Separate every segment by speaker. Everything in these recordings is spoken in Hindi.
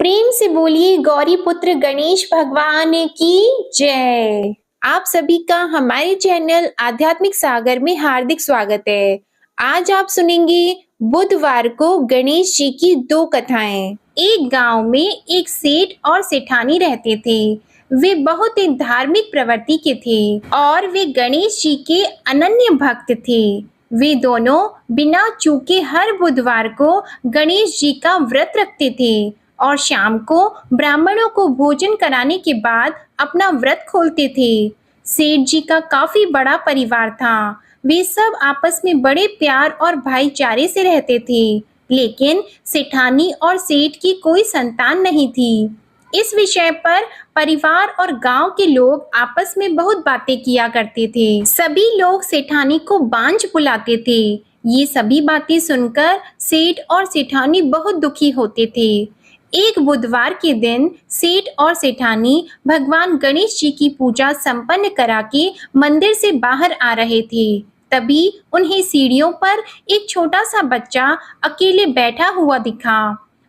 Speaker 1: प्रेम से बोलिए गौरी पुत्र गणेश भगवान की जय। आप सभी का हमारे चैनल आध्यात्मिक सागर में हार्दिक स्वागत है। आज आप सुनेंगे बुधवार को गणेश जी की दो कथाएं। एक गांव में एक सेठ और सेठानी रहते थे। वे बहुत ही धार्मिक प्रवृत्ति के थे और वे गणेश जी के अनन्य भक्त थे। वे दोनों बिना चूके हर बुधवार को गणेश जी का व्रत रखते थे और शाम को ब्राह्मणों को भोजन कराने के बाद अपना व्रत खोलते थे। सेठ जी का काफी बड़ा परिवार था। वे सब आपस में बड़े प्यार और भाईचारे से रहते थे, लेकिन सेठानी और सेठ की कोई संतान नहीं थी। इस विषय पर परिवार और गांव के लोग आपस में बहुत बातें किया करते थे। सभी लोग सेठानी को बांझ बुलाते थे। ये सभी बातें सुनकर सेठ और सेठानी बहुत दुखी होते थे। एक बुधवार के दिन सेठ और सेठानी भगवान गणेश जी की पूजा संपन्न करा के मंदिर से बाहर आ रहे थे। तभी उन्हें सीढ़ियों पर एक छोटा सा बच्चा अकेले बैठा हुआ दिखा।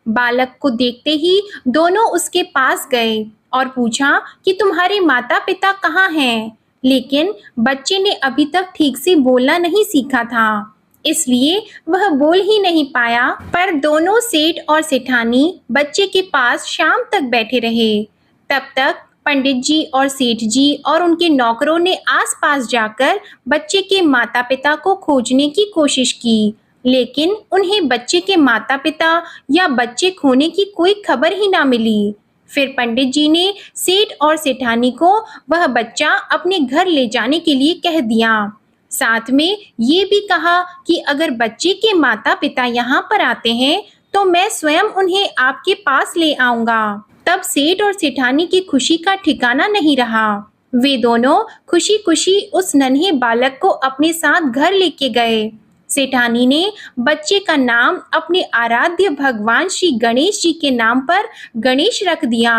Speaker 1: बालक को देखते ही दोनों उसके पास गए और पूछा कि तुम्हारे माता पिता कहाँ हैं? लेकिन बच्चे ने अभी तक ठीक से बोलना नहीं सीखा था, इसलिए वह बोल ही नहीं पाया। पर दोनों सेठ और सेठानी बच्चे के पास शाम तक बैठे रहे। तब तक पंडित जी और सेठ जी और उनके नौकरों ने आसपास जाकर बच्चे के माता पिता को खोजने की कोशिश की, लेकिन उन्हें बच्चे के माता पिता या बच्चे खोने की कोई खबर ही ना मिली। फिर पंडित जी ने सेठ और सेठानी को वह बच्चा अपने घर ले जाने के लिए कह दिया। साथ में ये भी कहा कि अगर बच्चे के माता पिता यहाँ पर आते हैं तो मैं स्वयं उन्हें आपके पास ले आऊंगा। तब सेठ और सेठानी की खुशी का ठिकाना नहीं रहा। वे दोनों खुशी खुशी उस नन्हे बालक को अपने साथ घर लेके गए। सेठानी ने बच्चे का नाम अपने आराध्य भगवान श्री गणेश जी के नाम पर गणेश रख दिया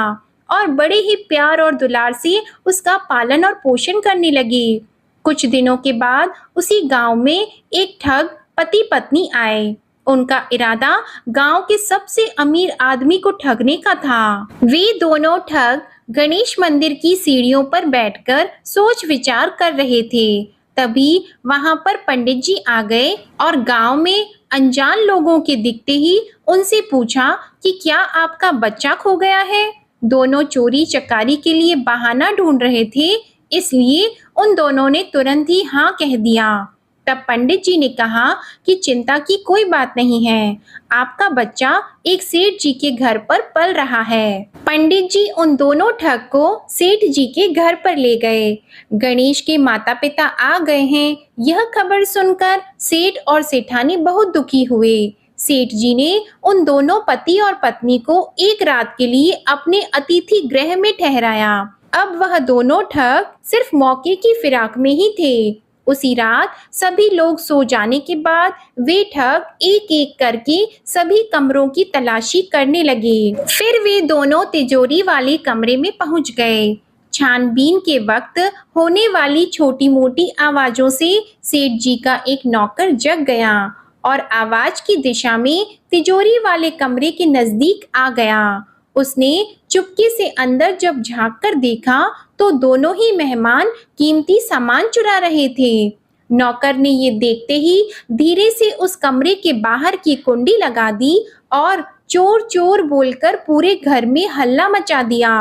Speaker 1: और बड़े ही प्यार और दुलार से उसका पालन और पोषण करने लगे। कुछ दिनों के बाद उसी गांव में एक ठग पति पत्नी आए। उनका इरादा गांव के सबसे अमीर आदमी को ठगने का था। वे दोनों ठग गणेश मंदिर की सीढ़ियों पर बैठकर सोच विचार कर रहे थे। तभी वहां पर पंडित जी आ गए और गांव में अनजान लोगों के दिखते ही उनसे पूछा कि क्या आपका बच्चा खो गया है? दोनों चोरी चकारी के लिए बहाना ढूंढ रहे थे, इसलिए उन दोनों ने तुरंत ही हाँ कह दिया। तब पंडित जी ने कहा कि चिंता की कोई बात नहीं है, आपका बच्चा एक सेठ जी के घर पर पल रहा है। पंडित जी उन दोनों ठग को सेठ जी के घर पर ले गए। गणेश के माता पिता आ गए हैं, यह खबर सुनकर सेठ और सेठानी बहुत दुखी हुए। सेठ जी ने उन दोनों पति और पत्नी को एक रात के लिए अपने अतिथि गृह में ठहराया। अब वह दोनों ठग सिर्फ मौके की फिराक में ही थे। उसी रात सभी लोग सो जाने के बाद वे ठग एक एक करके सभी कमरों की तलाशी करने लगे। फिर वे दोनों तिजोरी वाले कमरे में पहुंच गए। छानबीन के वक्त होने वाली छोटी मोटी आवाजों से सेठ जी का एक नौकर जग गया और आवाज की दिशा में तिजोरी वाले कमरे के नजदीक आ गया। उसने चुपके से अंदर जब झांक कर देखा तो दोनों ही मेहमान कीमती सामान चुरा रहे थे। नौकर ने ये देखते ही धीरे से उस कमरे के बाहर की कुंडी लगा दी और चोर चोर बोलकर पूरे घर में हल्ला मचा दिया।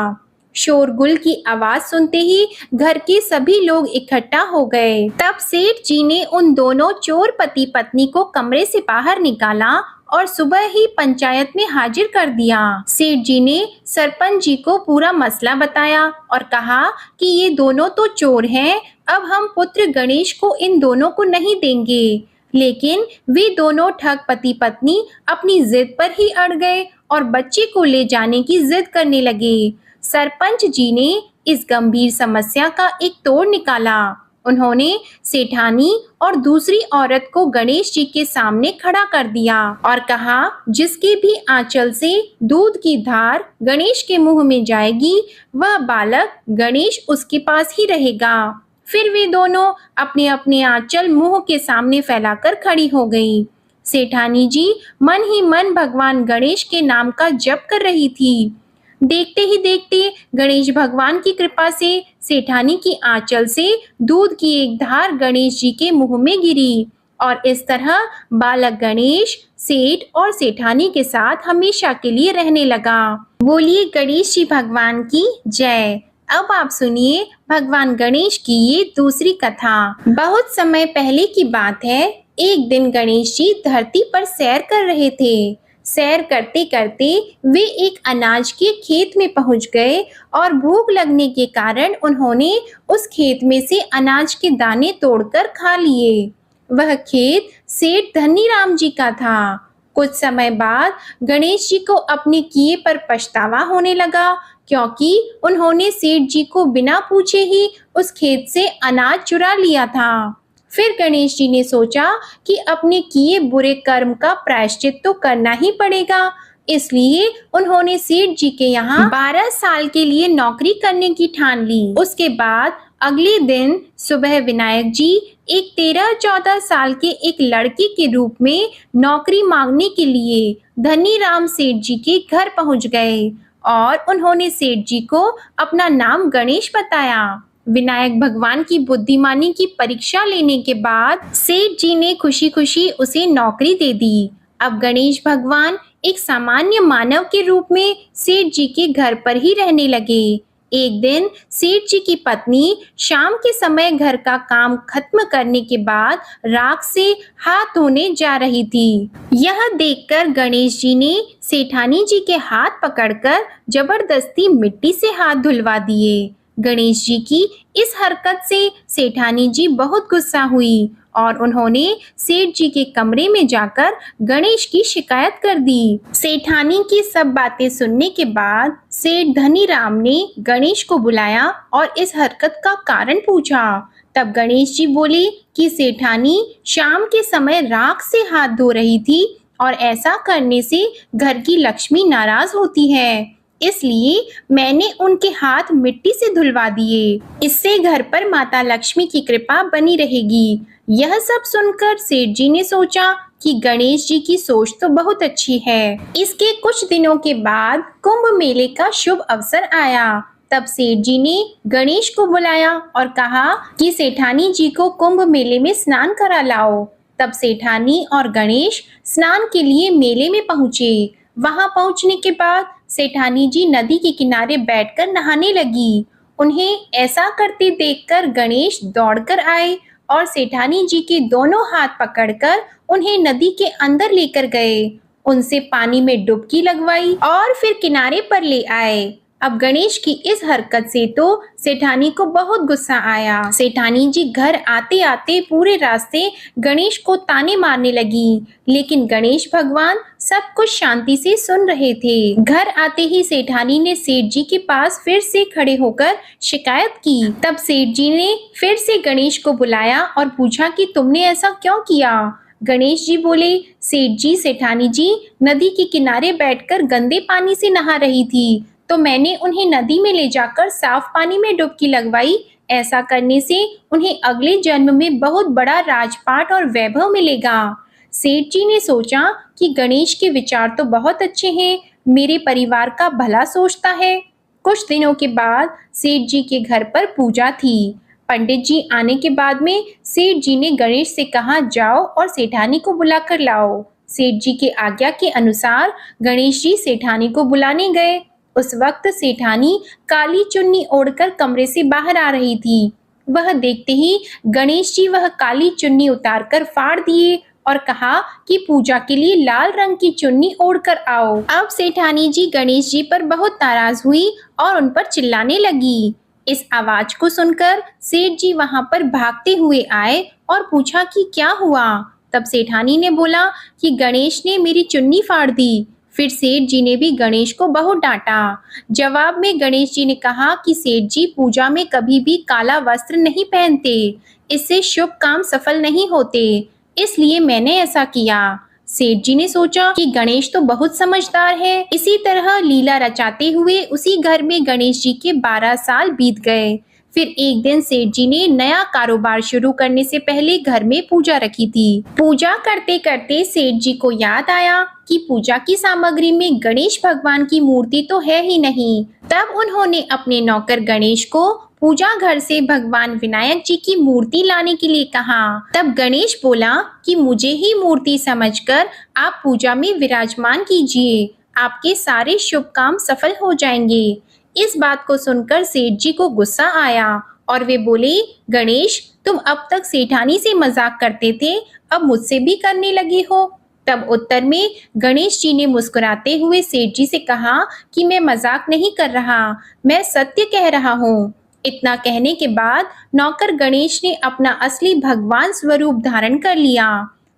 Speaker 1: शोरगुल की आवाज सुनते ही घर के सभी लोग इकट्ठा हो गए। तब सेठ जी ने उन दोनों चोर पति पत्नी को कमरे से बाहर निकाला और सुबह ही पंचायत में हाजिर कर दिया। सेठ जी ने सरपंच जी को पूरा मसला बताया और कहा कि ये दोनों तो चोर हैं, अब हम पुत्र गणेश को इन दोनों को नहीं देंगे। लेकिन वे दोनों ठग पति पत्नी अपनी जिद पर ही अड़ गए और बच्चे को ले जाने की जिद करने लगे। सरपंच जी ने इस गंभीर समस्या का एक तोड़ निकाला। उन्होंने सेठानी और दूसरी औरत को गणेश जी के सामने खड़ा कर दिया और कहा, जिसके भी आंचल से दूध की धार गणेश के मुंह में जाएगी, वह बालक गणेश उसके पास ही रहेगा। फिर वे दोनों अपने अपने आंचल मुंह के सामने फैलाकर खड़ी हो गईं। सेठानी जी मन ही मन भगवान गणेश के नाम का जप कर रही थी। देखते ही देखते गणेश भगवान की कृपा से सेठानी की आंचल से दूध की एक धार गणेश जी के मुंह में गिरी और इस तरह बालक गणेश सेठ और सेठानी के साथ हमेशा के लिए रहने लगा। बोलिए गणेश जी भगवान की जय। अब आप सुनिए भगवान गणेश की ये दूसरी कथा। बहुत समय पहले की बात है। एक दिन गणेश जी धरती पर सैर कर रहे थे। सैर करते करते वे एक अनाज के खेत में पहुंच गए और भूख लगने के कारण उन्होंने उस खेत में से अनाज के दाने तोड़कर खा लिए। वह खेत सेठ धनीराम जी का था। कुछ समय बाद गणेश जी को अपने किए पर पछतावा होने लगा, क्योंकि उन्होंने सेठ जी को बिना पूछे ही उस खेत से अनाज चुरा लिया था। फिर गणेश जी ने सोचा कि अपने किए बुरे कर्म का प्रायश्चित तो करना ही पड़ेगा, इसलिए उन्होंने सेठ जी के यहाँ 12 साल के लिए नौकरी करने की ठान ली। उसके बाद अगले दिन सुबह विनायक जी एक 13-14 साल के एक लड़के के रूप में नौकरी मांगने के लिए धनीराम सेठ जी के घर पहुंच गए और उन्होंने सेठ जी को अपना नाम गणेश बताया। विनायक भगवान की बुद्धिमानी की परीक्षा लेने के बाद सेठ जी ने खुशी खुशी उसे नौकरी दे दी। अब गणेश भगवान एक सामान्य मानव के रूप में सेठ जी के घर पर ही रहने लगे। एक दिन सेठ जी की पत्नी शाम के समय घर का काम खत्म करने के बाद राख से हाथ धोने जा रही थी। यह देखकर गणेश जी ने सेठानी जी के हाथ पकड़कर जबरदस्ती मिट्टी से हाथ धुलवा दिए। गणेश जी की इस हरकत से सेठानी जी बहुत गुस्सा हुई और उन्होंने सेठ जी के कमरे में जाकर गणेश की शिकायत कर दी। सेठानी की सब बातें सुनने के बाद सेठ धनीराम ने गणेश को बुलाया और इस हरकत का कारण पूछा। तब गणेश जी बोले कि सेठानी शाम के समय राख से हाथ धो रही थी और ऐसा करने से घर की लक्ष्मी नाराज होती है, इसलिए मैंने उनके हाथ मिट्टी से धुलवा दिए। इससे घर पर माता लक्ष्मी की कृपा बनी रहेगी। यह सब सुनकर सेठ जी ने सोचा कि गणेश जी की सोच तो बहुत अच्छी है। इसके कुछ दिनों के बाद कुंभ मेले का शुभ अवसर आया। तब सेठ जी ने गणेश को बुलाया और कहा कि सेठानी जी को कुंभ मेले में स्नान करा लाओ। तब सेठानी और गणेश स्नान के लिए मेले में पहुंचे। वहां पहुंचने के बाद सेठानी जी नदी के किनारे बैठकर नहाने लगी। उन्हें ऐसा करते देखकर गणेश दौड़कर आए और सेठानी जी के दोनों हाथ पकड़कर उन्हें नदी के अंदर लेकर गए, उनसे पानी में डुबकी लगवाई और फिर किनारे पर ले आए। अब गणेश की इस हरकत से तो सेठानी को बहुत गुस्सा आया। सेठानी जी घर आते आते पूरे रास्ते गणेश को ताने मारने लगी, लेकिन गणेश भगवान सब कुछ शांति से सुन रहे थे। घर आते ही सेठानी ने सेठ जी के पास फिर से खड़े होकर शिकायत की। तब सेठ जी ने फिर से गणेश को बुलाया और पूछा कि तुमने ऐसा क्यों किया। गणेश जी बोले, सेठ जी सेठानी जी नदी के किनारे बैठकर गंदे पानी से नहा रही थी, तो मैंने उन्हें नदी में ले जाकर साफ पानी में डुबकी लगवाई। ऐसा करने से उन्हें अगले जन्म में बहुत बड़ा राजपाट और वैभव मिलेगा। सेठ जी ने सोचा कि गणेश के विचार तो बहुत अच्छे हैं, मेरे परिवार का भला सोचता है। कुछ दिनों के बाद सेठ जी के घर पर पूजा थी। पंडित जी आने के बाद में सेठ जी ने गणेश से कहा, जाओ और सेठानी को बुलाकर लाओ। सेठ जी के आज्ञा के अनुसार गणेश जी सेठानी को बुलाने गए। उस वक्त सेठानी काली चुन्नी ओढ़कर कमरे से बाहर आ रही थी। वह देखते ही गणेश जी वह काली चुन्नी उतारकर फाड़ दिए और कहा कि पूजा के लिए लाल रंग की चुन्नी ओढ़कर आओ। अब सेठानी जी गणेश जी पर बहुत नाराज हुई और उन पर चिल्लाने लगी। इस आवाज को सुनकर सेठ जी वहां पर भागते हुए आए और पूछा कि क्या हुआ। तब सेठानी ने बोला कि गणेश ने मेरी चुन्नी फाड़ दी। फिर सेठ जी ने भी गणेश को बहुत डांटा। जवाब में गणेश जी ने कहा कि सेठ जी पूजा में कभी भी काला वस्त्र नहीं पहनते, इससे शुभ काम सफल नहीं होते, इसलिए मैंने ऐसा किया। सेठ जी ने सोचा कि गणेश तो बहुत समझदार है। इसी तरह लीला रचाते हुए उसी घर में गणेश जी के 12 साल बीत गए। फिर एक दिन सेठ जी ने नया कारोबार शुरू करने से पहले घर में पूजा रखी थी। पूजा करते करते सेठ जी को याद आया कि पूजा की सामग्री में गणेश भगवान की मूर्ति तो है ही नहीं। तब उन्होंने अपने नौकर गणेश को पूजा घर से भगवान विनायक जी की मूर्ति लाने के लिए कहा। तब गणेश बोला कि मुझे ही मूर्ति समझकर आप पूजा में विराजमान कीजिए, आपके सारे शुभ काम सफल हो जाएंगे। इस बात को सुनकर सेठ जी को गुस्सा आया और वे बोले, गणेश, तुम अब तक सेठानी से मजाक करते थे, अब मुझसे भी करने लगे हो। तब उत्तर में गणेश जी ने मुस्कुराते हुए सेठ जी से कहा कि मैं मजाक नहीं कर रहा, मैं सत्य कह रहा हूँ। इतना कहने के बाद नौकर गणेश ने अपना असली भगवान स्वरूप धारण कर लिया।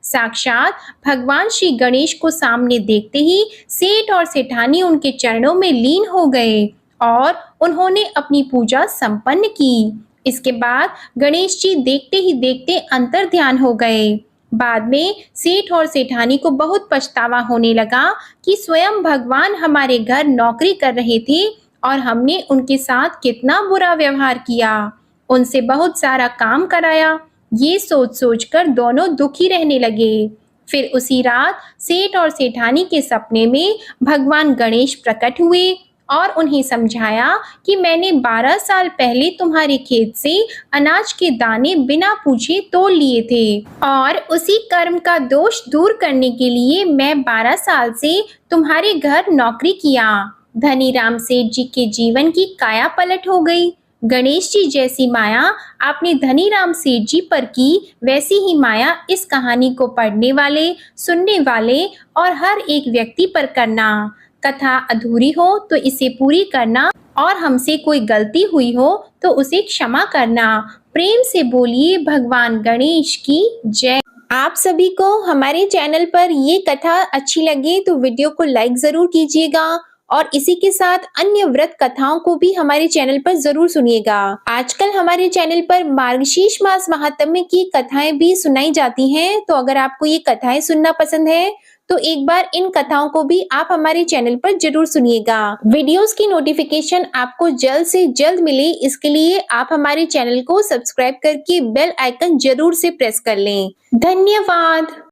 Speaker 1: साक्षात भगवान श्री गणेश को सामने देखते ही सेठ और सेठानी उनके चरणों में लीन हो गए और उन्होंने अपनी पूजा संपन्न की। इसके बाद गणेश जी देखते ही देखते अंतर ध्यान हो गए। बाद में सेठ और सेठानी को बहुत पछतावा होने लगा कि स्वयं भगवान हमारे घर नौकरी कर रहे थे और हमने उनके साथ कितना बुरा व्यवहार किया, उनसे बहुत सारा काम कराया। ये सोच सोचकर दोनों दुखी रहने लगे। फिर उसी रात सेठ और सेठानी के सपने में भगवान गणेश प्रकट हुए और उन्हें समझाया कि मैंने 12 साल पहले तुम्हारे खेत से अनाज के दाने बिना पूछे तोड़ लिए थे और उसी कर्म का दोष दूर करने के लिए मैं 12 साल से तुम्हारे घर नौकरी किया। धनीराम सेठ जी के जीवन की काया पलट हो गई। गणेश जी जैसी माया आपने धनीराम सेठ जी पर की, वैसी ही माया इस कहानी को पढ़ने वाले, सुनने वाले और हर एक व्यक्ति पर करना। कथा अधूरी हो तो इसे पूरी करना और हमसे कोई गलती हुई हो तो उसे क्षमा करना। प्रेम से बोलिए भगवान गणेश की जय। आप सभी को हमारे चैनल पर ये कथा अच्छी लगे तो वीडियो को लाइक जरूर कीजिएगा और इसी के साथ अन्य व्रत कथाओं को भी हमारे चैनल पर जरूर सुनिएगा। आजकल हमारे चैनल पर मार्गशीर्ष मास महात्म्य की कथाएं भी सुनाई जाती हैं, तो अगर आपको ये कथाएं सुनना पसंद है तो एक बार इन कथाओं को भी आप हमारे चैनल पर जरूर सुनिएगा। वीडियोस की नोटिफिकेशन आपको जल्द से जल्द मिले, इसके लिए आप हमारे चैनल को सब्सक्राइब करके बेल आइकन जरूर से प्रेस कर लें। धन्यवाद।